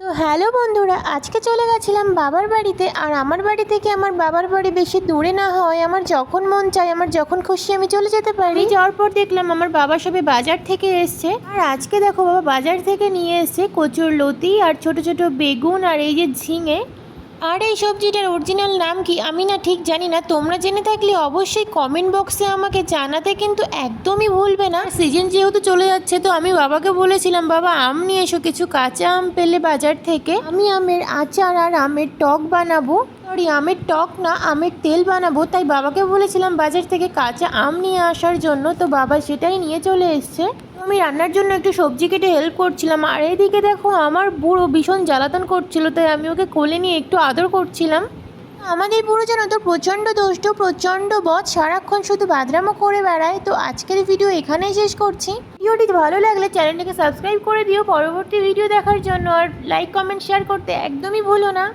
তো হ্যালো বন্ধুরা, আজকে চলে গেছিলাম বাবার বাড়িতে। আর আমার বাড়ি থেকে আমার বাবার বাড়ি বেশি দূরে না হয় আমার যখন মন চায়, আমার যখন খুশি আমি চলে যেতে পারি। যাওয়ার পর দেখলাম আমার বাবা সবে বাজার থেকে এসছে। আর আজকে দেখো বাবা বাজার থেকে নিয়ে এসছে কচুর লতি আর ছোট ছোট বেগুন আর এই যে ঝিঙে। আর এই সবজিটার অরিজিনাল নাম কি আমি না ঠিক জানি না, তোমরা জেনে থাকলে অবশ্যই কমেন্ট বক্সে আমাকে জানাতে কিন্তু একদমই ভুলবে না। সিজন যেহেতু চলে যাচ্ছে তো আমি বাবাকে বলেছিলাম বাবা আম নিয়ে এসো, কিছু কাঁচা আম পেলে বাজার থেকে। আমি আমের আচার আর আমের টক বানাবো, সরি আমের টক না আমের তেল বানাবো, তাই বাবাকে বলেছিলাম বাজার থেকে কাঁচা আম নিয়ে আসার জন্য। তো বাবা সেটাই নিয়ে চলে এসছে। আমি রান্নার জন্য একটু সবজি কেটে হেল্প করছিলাম। আর এইদিকে দেখো আমার বুড়ো ভীষণ জ্বালাতন করছিল, তাই আমি ওকে কোলে নিয়ে একটু আদর করছিলাম। আমাদের বুড়ো যেন তো প্রচণ্ড দুষ্ট, প্রচণ্ড বদ, সারাক্ষণ শুধু বাদরামো করে বেড়ায়। তো আজকের ভিডিও এখানেই শেষ করছি। ভিডিওটি ভালো লাগলে চ্যানেলটিকে সাবস্ক্রাইব করে দিও পরবর্তী ভিডিও দেখার জন্য। আর লাইক কমেন্ট শেয়ার করতে একদমই ভুলো না।